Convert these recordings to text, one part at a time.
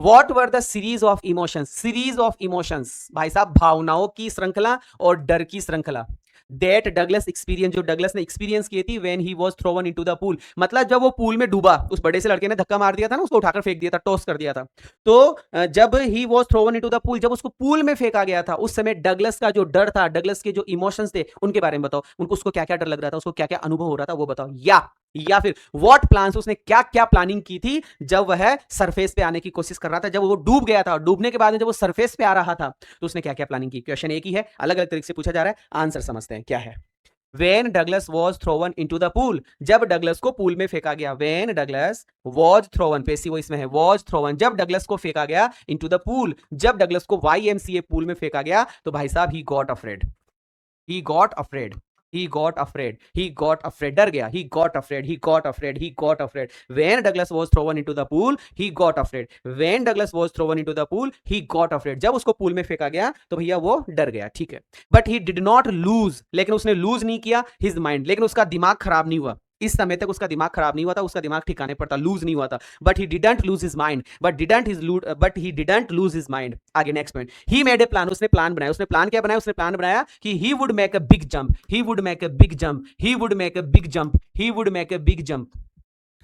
What were the series of emotions, series of emotions भाई साहब, भावनाओं की श्रृंखला और डर की श्रृंखला, दैट डगलस एक्सपीरियंस, जो डगलस ने एक्सपीरियंस की थी when he was thrown into the pool, मतलब जब वो पूल में डूबा, उस बड़े से लड़के ने धक्का मार दिया था ना, उसको उठाकर फेंक दिया था, टॉस कर दिया था। तो जब he was thrown into the pool, जब उसको पूल में फेंका गया था, उस समय डगलस का जो डर था, डगलस के जो इमोशंस थे, उनके बारे में बताओ, उनको उसको क्या क्या डर लग रहा था, उसको क्या क्या अनुभव हो रहा था, वो बताओ। या फिर व्हाट प्लान्स, उसने क्या क्या प्लानिंग की थी जब वह सरफेस पे आने की कोशिश कर रहा था, जब वो डूब गया था, डूबने के बाद में जब वो सरफेस पे आ रहा था, तो उसने क्या क्या प्लानिंग की। क्वेश्चन एक ही है, अलग अलग तरीके से पूछा जा रहा है, आंसर समझते हैं क्या है। When Douglas was thrown into the pool, जब डगलस को पूल में फेंका गया, When Douglas was thrown, पेशी वो इसमें है, was thrown, जब डगलस को फेंका गया into the pool, जब डगलस को YMCA पूल में फेंका गया, तो भाई साहब he got afraid, he got afraid, he got afraid, he got afraid, डर गया, he got afraid, he got afraid, he got afraid. When Douglas was thrown into the pool, he got afraid. When Douglas was thrown into the pool, he got afraid. जब उसको pool में फेंका गया तो भैया वो डर गया, ठीक है। But he did not lose, लेकिन उसने लूज नहीं किया his mind, लेकिन उसका दिमाग खराब नहीं हुआ, इस समय तक उसका दिमाग खराब नहीं हुआ था, उसका दिमाग ठिकाने पर था, लूज नहीं हुआ था। But he didn't lose his mind, but he didn't lose his mind. आगे next point, he made a plan, उसने प्लान बनाया, उसने प्लान क्या बनाया, उसने प्लान बनाया कि he would make a big jump, he would make a big jump, he would make a big jump, he would make a big jump.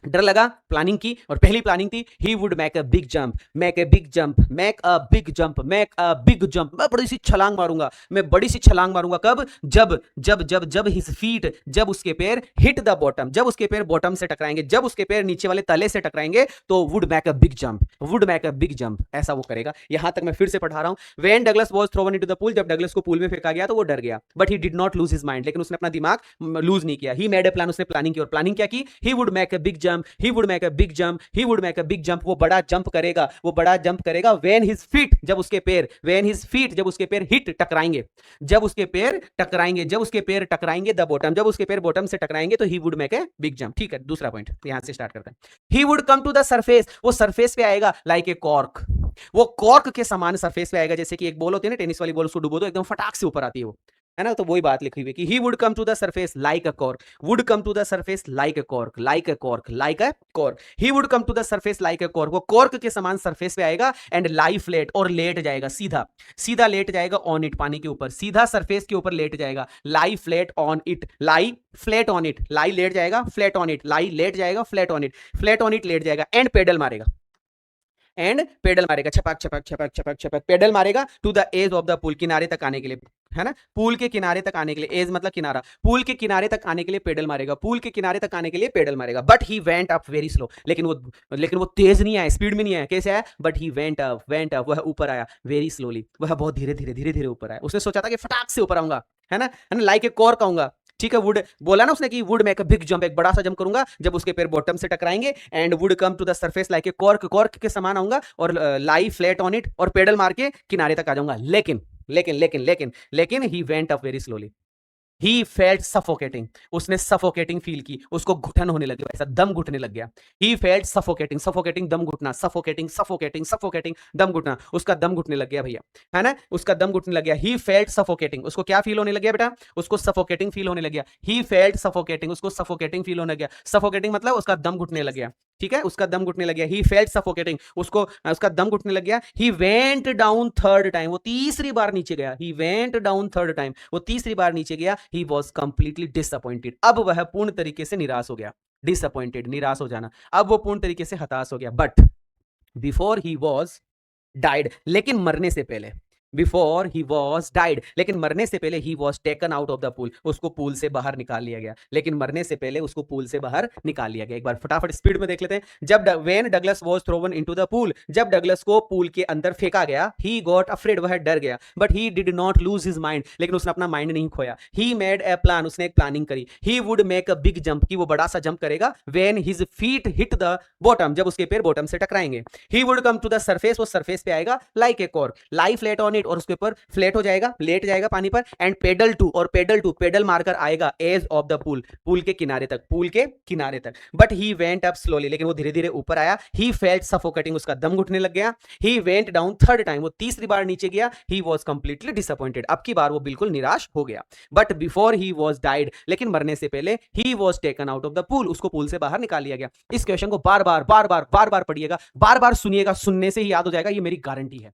डर लगा, प्लानिंग की, और पहली प्लानिंग थी he would make a big jump, make a big jump, make a big jump, make a big jump, मैं बड़ी सी छलांग मारूंगा, मैं बड़ी सी छलांग मारूंगा। कब? जब जब जब जब हिज फीट, जब उसके पैर हिट द बॉटम, जब उसके पैर बॉटम से टकराएंगे, जब उसके पैर नीचे वाले तले से टकराएंगे, तो would make a big jump, would make a big jump, ऐसा वो करेगा। यहां तक मैं फिर से पढ़ा रहा हूं, when Douglas was thrown into the pool, जब डगलस को पूल में फेंका गया तो वो डर गया, but he did not lose his mind, लेकिन उसने अपना दिमाग लूज नहीं किया। ही मेड ए प्लान, उसने प्लानिंग की, और प्लानिंग क्या की, he would make a big jump, he would make a big jump, he would make a big jump, वो बड़ा जंप करेगा, वो बड़ा जंप करेगा, व्हेन हिज फीट, जब उसके पैर, व्हेन हिज फीट, जब उसके पैर हिट टकराएंगे, जब उसके पैर टकराएंगे, जब उसके पैर टकराएंगे द बॉटम, जब उसके पैर बॉटम से टकराएंगे, तो he would make a big jump, ठीक है। दूसरा पॉइंट यहां से स्टार्ट करते हैं, he would come to the surface, वो सरफेस पे आएगा लाइक ए कॉर्क, वो कॉर्क के समान सरफेस पे आएगा, जैसे कि एक बॉल होती है ना, टेनिस वाली बॉल, उसको डुबो दो एकदम फटाक से ऊपर आती है वो, है ना, तो वही बात लिखी हुई है कि he would come to the surface like a cork, would come to the surface like a cork, like a cork, like a cork, he would come to the surface like a cork, वो cork के समान surface पे आएगा, and lie flat, और लेट जाएगा, सीधा सीधा लेट जाएगा ऑन इट, पानी के ऊपर, सीधा सरफेस के ऊपर लेट जाएगा, lie flat on it, lie flat on it, lie लेट जाएगा, फ्लैट ऑन इट, लाई लेट जाएगा, flat on it, flat on it लेट जाएगा, एंड पेडल मारेगा, एंड पेडल मारेगा, छपक छपक छपक छपक छपक, पेडल मारेगा to the edge of the pool, किनारे तक आने के लिए, है ना, पूल के किनारे तक आने के लिए, एज मतलब किनारा, पूल के किनारे तक आने के लिए पेडल मारेगा, पूल के किनारे तक आने के लिए पेडल मारेगा। But he went up very slow, लेकिन वो तेज नहीं आया, स्पीड में नहीं आया, कैसे आया, बट ही वेंट अप, वह ऊपर आया वेरी स्लोली, वह बहुत धीरे धीरे धीरे धीरे ऊपर आया। उसने सोचा था कि फटाक से ऊपर आऊंगा, है ना, लाइक ए कॉर्क आऊंगा, ठीक है। वुड बोला ना उसने कि would make a big jump, एक बड़ा सा जंप करूंगा, जब उसके पैर बॉटम से टकराएंगे, and would come to the surface like a cork, cork के समान आऊंगा, और लाई फ्लैट ऑन इट, और पेडल मार के किनारे तक आ जाऊंगा। लेकिन लेकिन लेकिन लेकिन लेकिन he went up very slowly, he felt suffocating, उसने सफोकेटिंग फील की, उसको घुटन होने लगी, ऐसा दम घुटने लग गया। ही फेल्ट सफोकेटिंग, सफोकेटिंग दम घुटना, सफोकेटिंग सफोकेटिंग सफोकेटिंग दम घुटना, उसका दम घुटने लग गया भैया, है ना, उसका दम घुटने लग गया। ही फेल्ट सफोकेटिंग, उसको क्या फील होने लग गया बेटा, उसको सफोकेटिंग फील होने लग गया। ही फेल्ट सफोकेटिंग, उसको सफोकेटिंग फील होने लग गया, सफोकेटिंग मतलब उसका दम घुटने लग गया, ठीक है, उसका दम घुटने लग गया। ही फेल्ट सफोकेटिंग, उसका दम घुटने लग गया। He went down third time, वो तीसरी बार नीचे गया। He went down third time, वो तीसरी बार नीचे गया। ही वॉज कंप्लीटली डिसअपॉइंटेड, अब वह पूर्ण तरीके से निराश हो गया, डिसअपॉइंटेड निराश हो जाना, अब वो पूर्ण तरीके से हताश हो गया। But before he was died, लेकिन मरने से पहले, बिफोर ही वॉज डाइड, लेकिन मरने से पहले he was taken out of the pool, उसको पूल से बाहर निकाल लिया गया, लेकिन मरने से पहले उसको पूल से बाहर निकाल लिया गया। एक बार फटाफट स्पीड में देख लेते हैं। जब when Douglas was thrown into the pool, जब डगलस को पूल के अंदर फेंका गया, ही गॉट अफ्रेड, वह डर गया, but he did not lose his mind, लेकिन उसने अपना माइंड नहीं खोया। ही मेड ए प्लान, उसने एक प्लानिंग करी। He would make a big jump, की वो बड़ा सा जंप करेगा, when his feet hit the bottom, जब उसके पैर बॉटम से टकराएंगे। He would come to the surface, वो सरफेस पे आएगा, like a cork, lie flat on it, right, और उसके ऊपर फ्लैट हो जाएगा, लेट जाएगा पानी पर, एंड पेडल मारकर आएगा एज ऑफ द पूल के किनारे तक, but he went up slowly, लेकिन वो धीरे धीरे ऊपर आया, ही फेल्ट सफोकेटिंग, उसका दम घुटने लग गया, he went down third time, वो तीसरी बार नीचे गया, ही वॉज कंप्लीटली डिसअपॉइंटेड, अब की बार वो बिल्कुल निराश हो गया, but before he was died, लेकिन मरने से पहले he was taken out of the pool, उसको पूल से बाहर निकाल लिया गया। इस क्वेश्चन को बार बार पढ़िएगा, बार बार सुनिएगा, सुनने से ही याद हो जाएगा, ये मेरी गारंटी है।